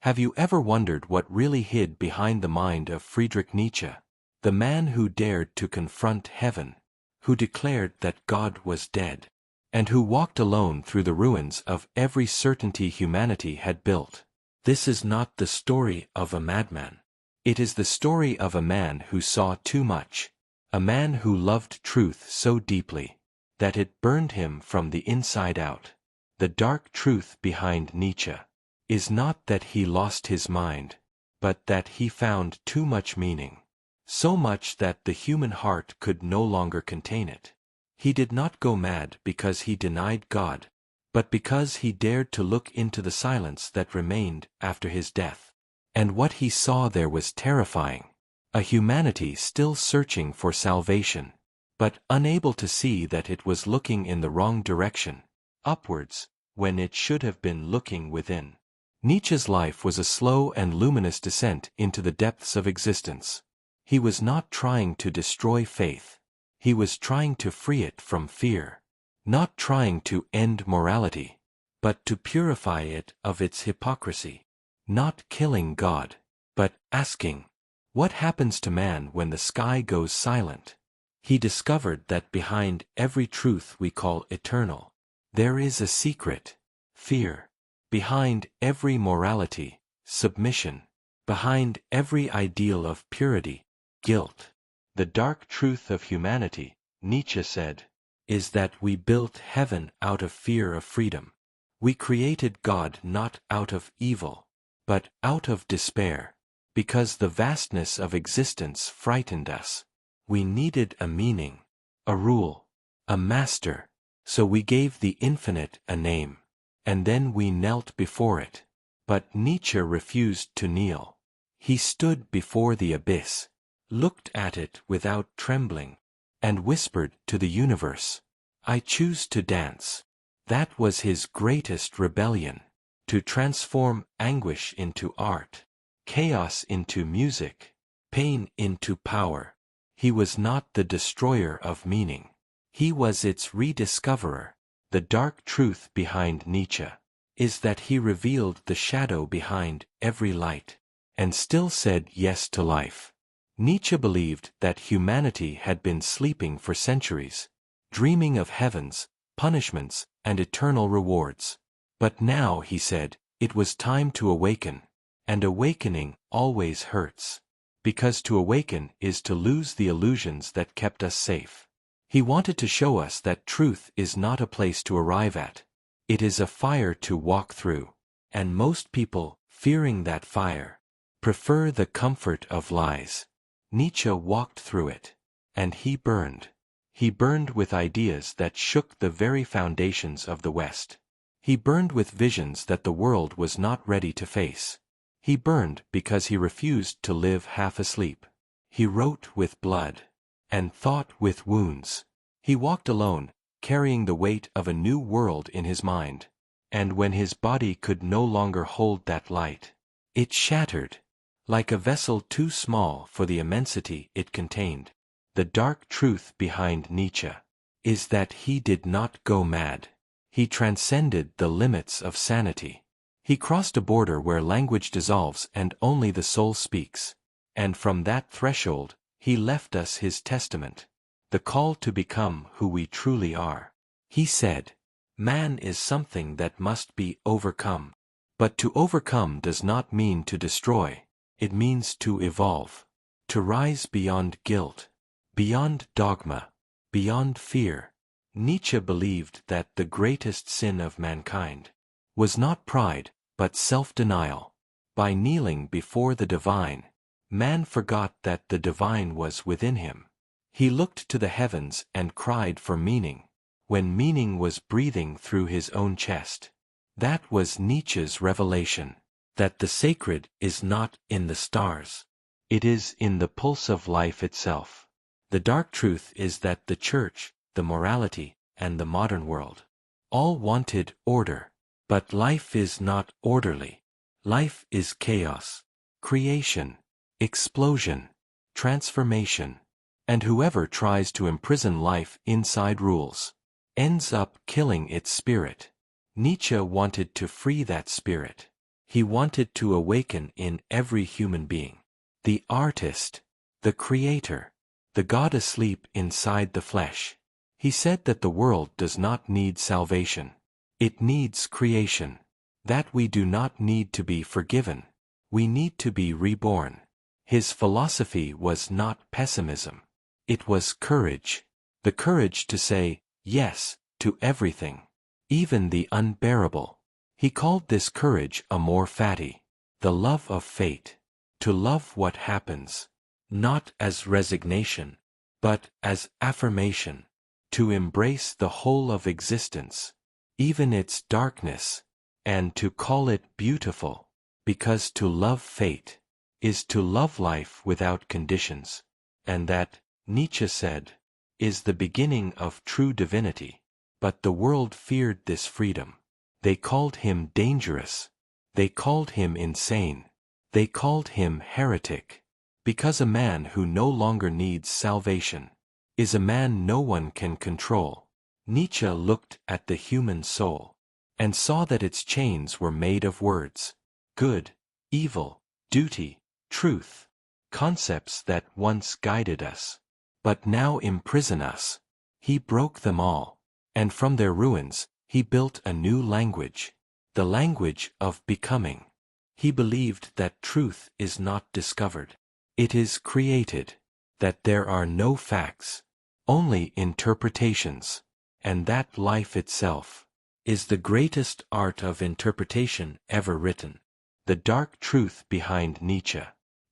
Have you ever wondered what really hid behind the mind of Friedrich Nietzsche, the man who dared to confront heaven, who declared that God was dead, and who walked alone through the ruins of every certainty humanity had built? This is not the story of a madman. It is the story of a man who saw too much, a man who loved truth so deeply that it burned him from the inside out. The dark truth behind Nietzsche is not that he lost his mind, but that he found too much meaning, so much that the human heart could no longer contain it. He did not go mad because he denied God, but because he dared to look into the silence that remained after his death. And what he saw there was terrifying. A humanity still searching for salvation, but unable to see that it was looking in the wrong direction, upwards, when it should have been looking within. Nietzsche's life was a slow and luminous descent into the depths of existence. He was not trying to destroy faith. He was trying to free it from fear. Not trying to end morality, but to purify it of its hypocrisy. Not killing God, but asking, what happens to man when the sky goes silent? He discovered that behind every truth we call eternal, there is a secret, fear. Behind every morality, submission. Behind every ideal of purity, guilt. The dark truth of humanity, Nietzsche said, is that we built heaven out of fear of freedom. We created God not out of evil, but out of despair. Because the vastness of existence frightened us. We needed a meaning, a rule, a master, so we gave the infinite a name. And then we knelt before it. But Nietzsche refused to kneel. He stood before the abyss, looked at it without trembling, and whispered to the universe, I choose to dance. That was his greatest rebellion, to transform anguish into art, chaos into music, pain into power. He was not the destroyer of meaning. He was its rediscoverer. The dark truth behind Nietzsche is that he revealed the shadow behind every light, and still said yes to life. Nietzsche believed that humanity had been sleeping for centuries, dreaming of heavens, punishments, and eternal rewards. But now, he said, it was time to awaken, and awakening always hurts, because to awaken is to lose the illusions that kept us safe. He wanted to show us that truth is not a place to arrive at. It is a fire to walk through. And most people, fearing that fire, prefer the comfort of lies. Nietzsche walked through it. And he burned. He burned with ideas that shook the very foundations of the West. He burned with visions that the world was not ready to face. He burned because he refused to live half asleep. He wrote with blood. And thought with wounds. He walked alone, carrying the weight of a new world in his mind. And when his body could no longer hold that light, it shattered, like a vessel too small for the immensity it contained. The dark truth behind Nietzsche is that he did not go mad. He transcended the limits of sanity. He crossed a border where language dissolves and only the soul speaks. And from that threshold, he left us his testament, the call to become who we truly are. He said, man is something that must be overcome. But to overcome does not mean to destroy, it means to evolve, to rise beyond guilt, beyond dogma, beyond fear. Nietzsche believed that the greatest sin of mankind was not pride, but self-denial. By kneeling before the divine, man forgot that the divine was within him. He looked to the heavens and cried for meaning, when meaning was breathing through his own chest. That was Nietzsche's revelation, that the sacred is not in the stars. It is in the pulse of life itself. The dark truth is that the church, the morality, and the modern world all wanted order. But life is not orderly. Life is chaos, creation, explosion, transformation. And whoever tries to imprison life inside rules ends up killing its spirit. Nietzsche wanted to free that spirit. He wanted to awaken in every human being. The artist, the creator, the God asleep inside the flesh. He said that the world does not need salvation. It needs creation. That we do not need to be forgiven. We need to be reborn. His philosophy was not pessimism. It was courage. The courage to say yes to everything, even the unbearable. He called this courage amor fati, the love of fate. To love what happens, not as resignation, but as affirmation. To embrace the whole of existence, even its darkness, and to call it beautiful, because to love fate is to love life without conditions, and that, Nietzsche said, is the beginning of true divinity. But the world feared this freedom. They called him dangerous. They called him insane. They called him heretic, because a man who no longer needs salvation is a man no one can control. Nietzsche looked at the human soul and saw that its chains were made of words: good, evil, duty, truth, concepts that once guided us, but now imprison us. He broke them all, and from their ruins, he built a new language, the language of becoming. He believed that truth is not discovered. It is created, that there are no facts, only interpretations, and that life itself is the greatest art of interpretation ever written. The dark truth behind Nietzsche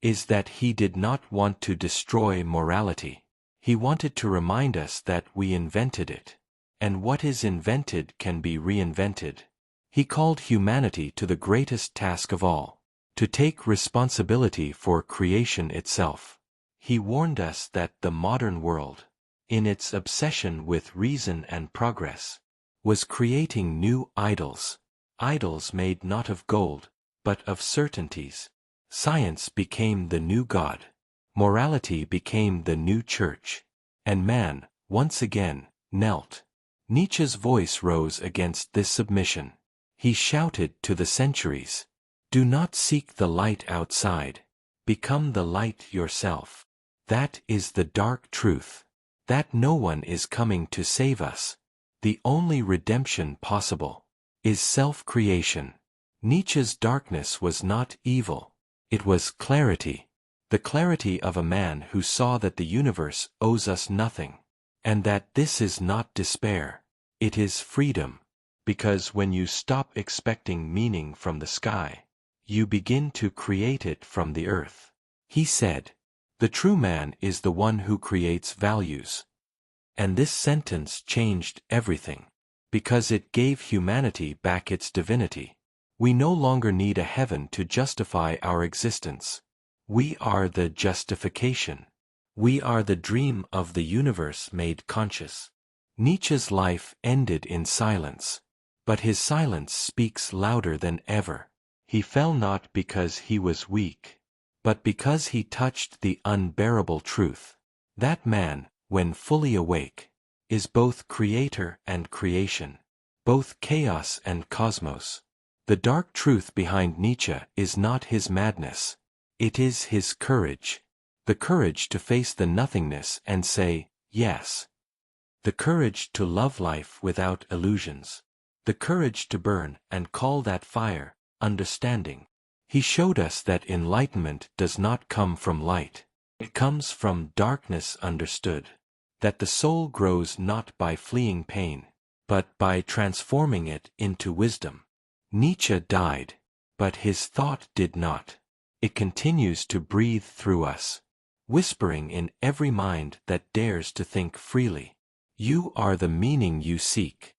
is that he did not want to destroy morality. He wanted to remind us that we invented it, and what is invented can be reinvented. He called humanity to the greatest task of all, to take responsibility for creation itself. He warned us that the modern world, in its obsession with reason and progress, was creating new idols, idols made not of gold, but of certainties. Science became the new God. Morality became the new church. And man, once again, knelt. Nietzsche's voice rose against this submission. He shouted to the centuries, "Do not seek the light outside. Become the light yourself." That is the dark truth. That no one is coming to save us. The only redemption possible is self-creation. Nietzsche's darkness was not evil. It was clarity. The clarity of a man who saw that the universe owes us nothing, and that this is not despair. It is freedom. Because when you stop expecting meaning from the sky, you begin to create it from the earth. He said, "The true man is the one who creates values." And this sentence changed everything, because it gave humanity back its divinity. We no longer need a heaven to justify our existence. We are the justification. We are the dream of the universe made conscious. Nietzsche's life ended in silence. But his silence speaks louder than ever. He fell not because he was weak, but because he touched the unbearable truth. That man, when fully awake, is both creator and creation, both chaos and cosmos. The dark truth behind Nietzsche is not his madness. It is his courage. The courage to face the nothingness and say, yes. The courage to love life without illusions. The courage to burn and call that fire understanding. He showed us that enlightenment does not come from light. It comes from darkness understood. That the soul grows not by fleeing pain, but by transforming it into wisdom. Nietzsche died, but his thought did not. It continues to breathe through us, whispering in every mind that dares to think freely. You are the meaning you seek.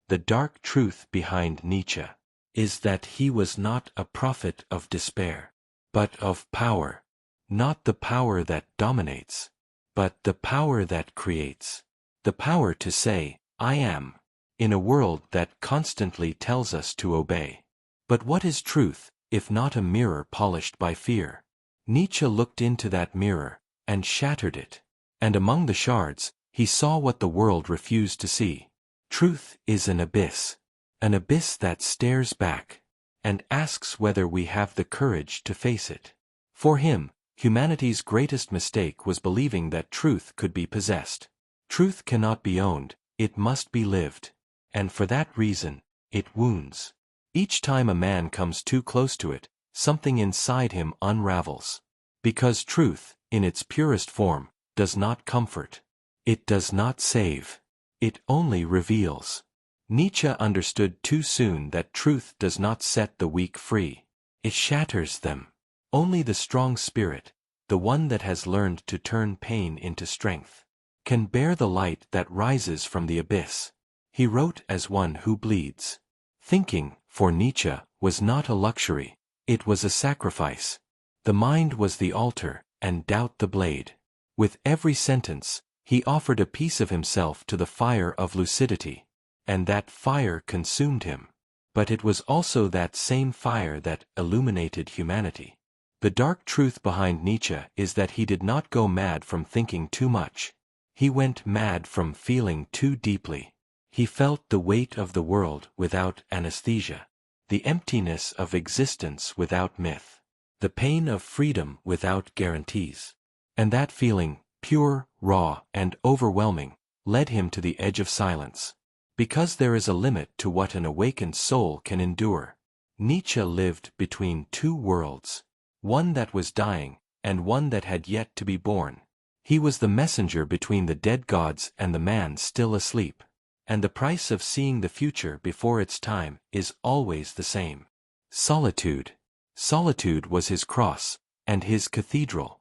The dark truth behind Nietzsche is that he was not a prophet of despair, but of power. Not the power that dominates, but the power that creates. The power to say, I am, in a world that constantly tells us to obey. But what is truth, if not a mirror polished by fear? Nietzsche looked into that mirror, and shattered it. And among the shards, he saw what the world refused to see. Truth is an abyss that stares back, and asks whether we have the courage to face it. For him, humanity's greatest mistake was believing that truth could be possessed. Truth cannot be owned, it must be lived. And for that reason, it wounds. Each time a man comes too close to it, something inside him unravels. Because truth, in its purest form, does not comfort. It does not save. It only reveals. Nietzsche understood too soon that truth does not set the weak free. It shatters them. Only the strong spirit, the one that has learned to turn pain into strength, can bear the light that rises from the abyss. He wrote as one who bleeds. Thinking, for Nietzsche, was not a luxury, it was a sacrifice. The mind was the altar, and doubt the blade. With every sentence, he offered a piece of himself to the fire of lucidity. And that fire consumed him. But it was also that same fire that illuminated humanity. The dark truth behind Nietzsche is that he did not go mad from thinking too much. He went mad from feeling too deeply. He felt the weight of the world without anesthesia, the emptiness of existence without myth, the pain of freedom without guarantees. And that feeling, pure, raw, and overwhelming, led him to the edge of silence. Because there is a limit to what an awakened soul can endure. Nietzsche lived between two worlds, one that was dying, and one that had yet to be born. He was the messenger between the dead gods and the man still asleep. And the price of seeing the future before its time is always the same. Solitude. Solitude was his cross, and his cathedral.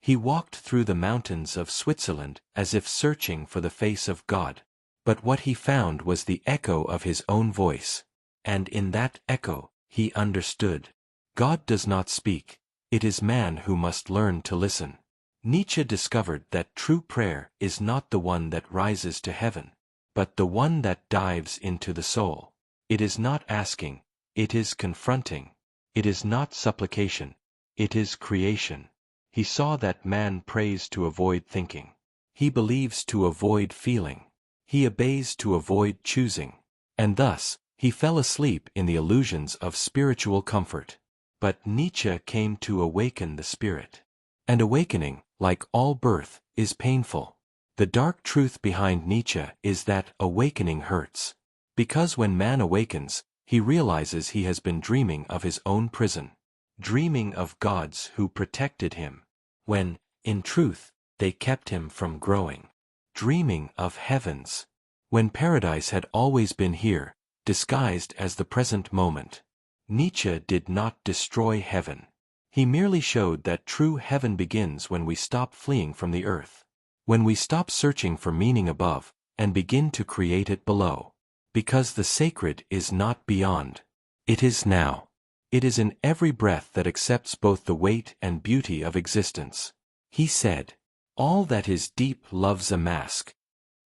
He walked through the mountains of Switzerland as if searching for the face of God. But what he found was the echo of his own voice. And in that echo, he understood. God does not speak. It is man who must learn to listen. Nietzsche discovered that true prayer is not the one that rises to heaven, but the one that dives into the soul. It is not asking, it is confronting. It is not supplication, it is creation. He saw that man prays to avoid thinking. He believes to avoid feeling. He obeys to avoid choosing. And thus, he fell asleep in the illusions of spiritual comfort. But Nietzsche came to awaken the spirit. And awakening, like all birth, is painful. The dark truth behind Nietzsche is that awakening hurts. Because when man awakens, he realizes he has been dreaming of his own prison. Dreaming of gods who protected him, when, in truth, they kept him from growing. Dreaming of heavens, when paradise had always been here, disguised as the present moment. Nietzsche did not destroy heaven. He merely showed that true heaven begins when we stop fleeing from the earth. When we stop searching for meaning above, and begin to create it below. Because the sacred is not beyond. It is now. It is in every breath that accepts both the weight and beauty of existence. He said, "All that is deep loves a mask."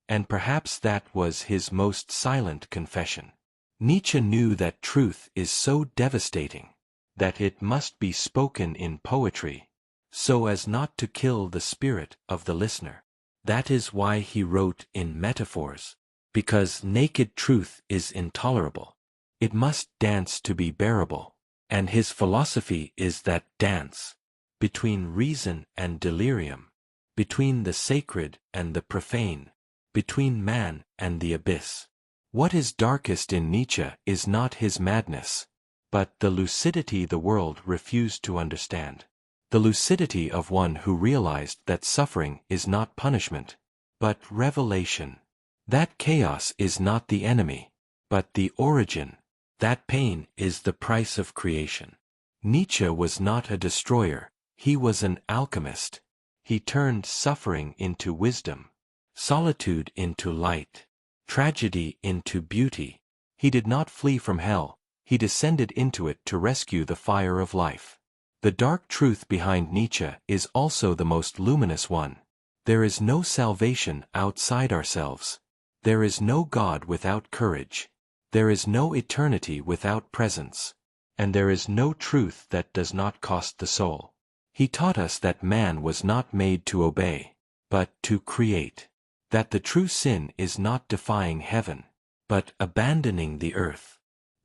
And perhaps that was his most silent confession. Nietzsche knew that truth is so devastating, that it must be spoken in poetry, so as not to kill the spirit of the listener. That is why he wrote in metaphors, because naked truth is intolerable. It must dance to be bearable. And his philosophy is that dance, between reason and delirium, between the sacred and the profane, between man and the abyss. What is darkest in Nietzsche is not his madness, but the lucidity the world refused to understand. The lucidity of one who realized that suffering is not punishment, but revelation. That chaos is not the enemy, but the origin. That pain is the price of creation. Nietzsche was not a destroyer, he was an alchemist. He turned suffering into wisdom, solitude into light, tragedy into beauty. He did not flee from hell, he descended into it to rescue the fire of life. The dark truth behind Nietzsche is also the most luminous one. There is no salvation outside ourselves. There is no God without courage. There is no eternity without presence. And there is no truth that does not cost the soul. He taught us that man was not made to obey, but to create. That the true sin is not defying heaven, but abandoning the earth.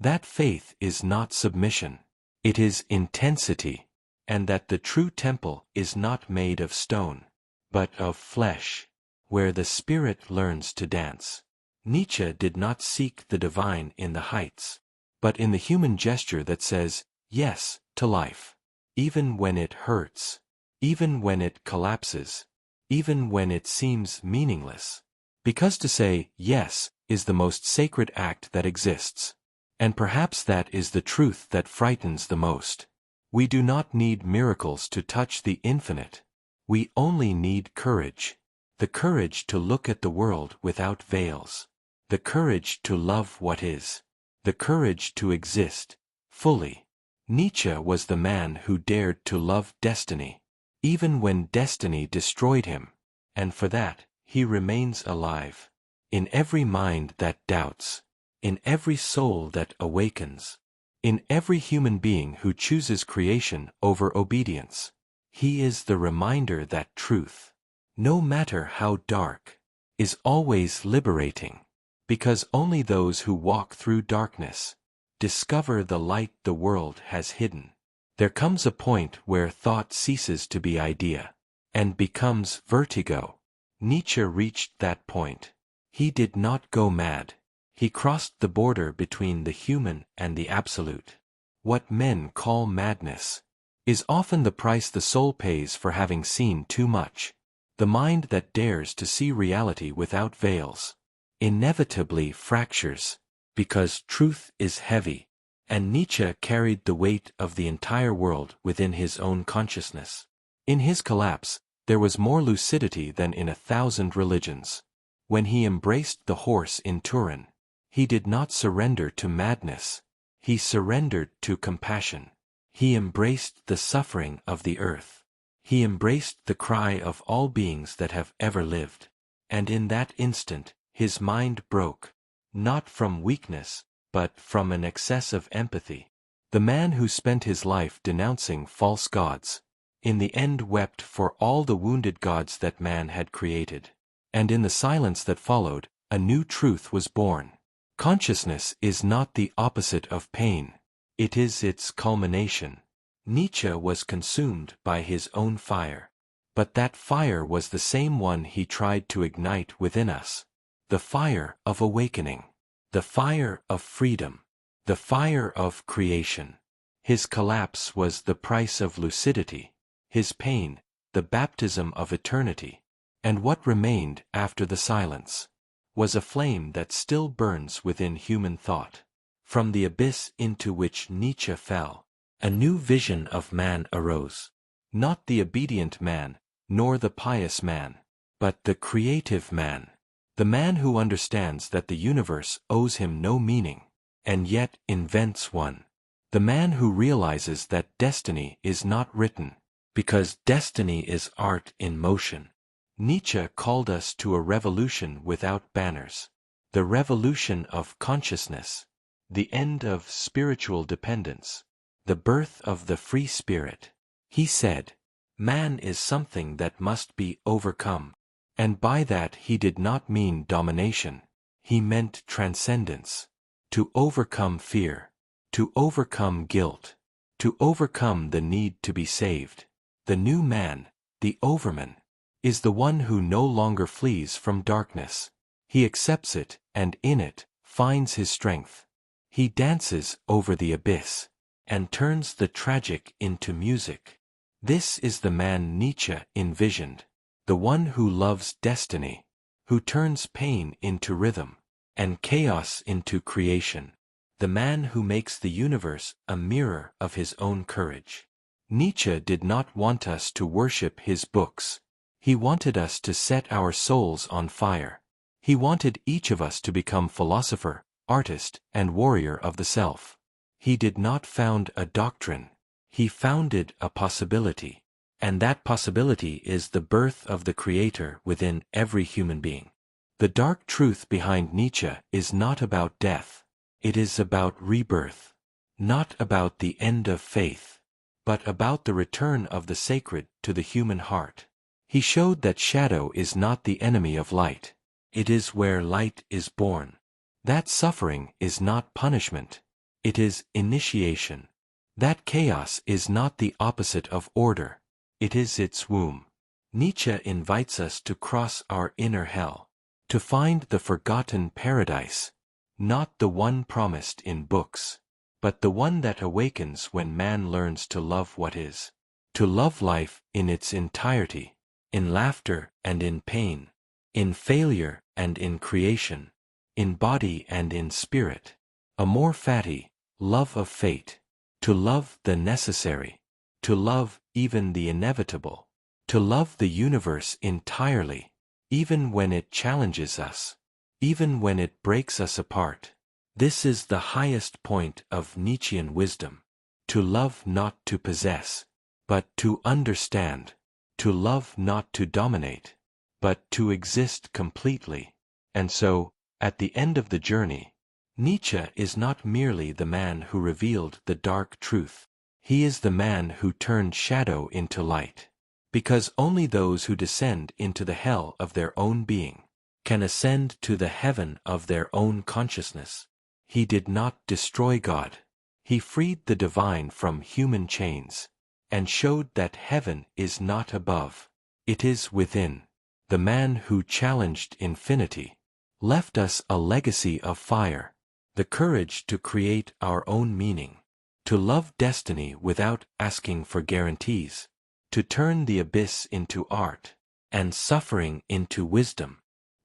That faith is not submission. It is intensity, and that the true temple is not made of stone, but of flesh, where the spirit learns to dance. Nietzsche did not seek the divine in the heights, but in the human gesture that says yes to life, even when it hurts, even when it collapses, even when it seems meaningless. Because to say yes is the most sacred act that exists. And perhaps that is the truth that frightens the most. We do not need miracles to touch the infinite. We only need courage. The courage to look at the world without veils. The courage to love what is. The courage to exist fully. Nietzsche was the man who dared to love destiny, even when destiny destroyed him. And for that, he remains alive. In every mind that doubts. In every soul that awakens. In every human being who chooses creation over obedience. He is the reminder that truth, no matter how dark, is always liberating. Because only those who walk through darkness discover the light the world has hidden. There comes a point where thought ceases to be idea and becomes vertigo. Nietzsche reached that point. He did not go mad. He crossed the border between the human and the absolute. What men call madness is often the price the soul pays for having seen too much. The mind that dares to see reality without veils inevitably fractures, because truth is heavy, and Nietzsche carried the weight of the entire world within his own consciousness. In his collapse, there was more lucidity than in 1,000 religions. When he embraced the horse in Turin, he did not surrender to madness. He surrendered to compassion. He embraced the suffering of the earth. He embraced the cry of all beings that have ever lived. And in that instant, his mind broke, not from weakness, but from an excess of empathy. The man who spent his life denouncing false gods, in the end wept for all the wounded gods that man had created. And in the silence that followed, a new truth was born. Consciousness is not the opposite of pain. It is its culmination. Nietzsche was consumed by his own fire. But that fire was the same one he tried to ignite within us. The fire of awakening. The fire of freedom. The fire of creation. His collapse was the price of lucidity. His pain, the baptism of eternity. And what remained after the silence was a flame that still burns within human thought. From the abyss into which Nietzsche fell, a new vision of man arose. Not the obedient man, nor the pious man, but the creative man. The man who understands that the universe owes him no meaning, and yet invents one. The man who realizes that destiny is not written, because destiny is art in motion. Nietzsche called us to a revolution without banners. The revolution of consciousness. The end of spiritual dependence. The birth of the free spirit. He said, man is something that must be overcome. And by that he did not mean domination. He meant transcendence. To overcome fear. To overcome guilt. To overcome the need to be saved. The new man, the overman, is the one who no longer flees from darkness. He accepts it, and in it, finds his strength. He dances over the abyss, and turns the tragic into music. This is the man Nietzsche envisioned. The one who loves destiny, who turns pain into rhythm, and chaos into creation. The man who makes the universe a mirror of his own courage. Nietzsche did not want us to worship his books. He wanted us to set our souls on fire. He wanted each of us to become philosopher, artist, and warrior of the self. He did not found a doctrine. He founded a possibility. And that possibility is the birth of the Creator within every human being. The dark truth behind Nietzsche is not about death. It is about rebirth. Not about the end of faith, but about the return of the sacred to the human heart. He showed that shadow is not the enemy of light. It is where light is born. That suffering is not punishment. It is initiation. That chaos is not the opposite of order. It is its womb. Nietzsche invites us to cross our inner hell, to find the forgotten paradise, not the one promised in books, but the one that awakens when man learns to love what is, to love life in its entirety, in laughter and in pain, in failure and in creation, in body and in spirit. A more fatty love of fate, to love the necessary, to love even the inevitable, to love the universe entirely, even when it challenges us, even when it breaks us apart. This is the highest point of Nietzschean wisdom. To love not to possess, but to understand. To love not to dominate, but to exist completely. And so, at the end of the journey, Nietzsche is not merely the man who revealed the dark truth. He is the man who turned shadow into light. Because only those who descend into the hell of their own being can ascend to the heaven of their own consciousness. He did not destroy God. He freed the divine from human chains, and showed that heaven is not above. It is within. The man who challenged infinity left us a legacy of fire, the courage to create our own meaning, to love destiny without asking for guarantees, to turn the abyss into art, and suffering into wisdom.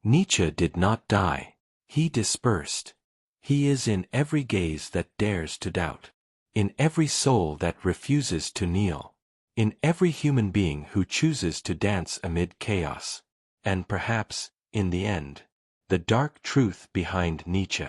Nietzsche did not die. He dispersed. He is in every gaze that dares to doubt, in every soul that refuses to kneel, in every human being who chooses to dance amid chaos. And perhaps, in the end, the dark truth behind Nietzsche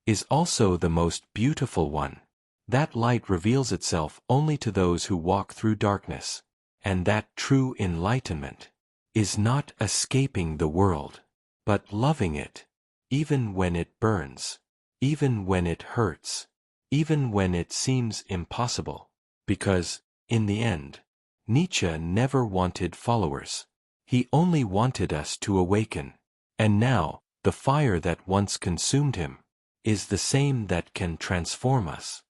is also the most beautiful one. That light reveals itself only to those who walk through darkness, and that true enlightenment is not escaping the world, but loving it, even when it burns, even when it hurts, even when it seems impossible. Because, in the end, Nietzsche never wanted followers. He only wanted us to awaken. And now, the fire that once consumed him is the same that can transform us.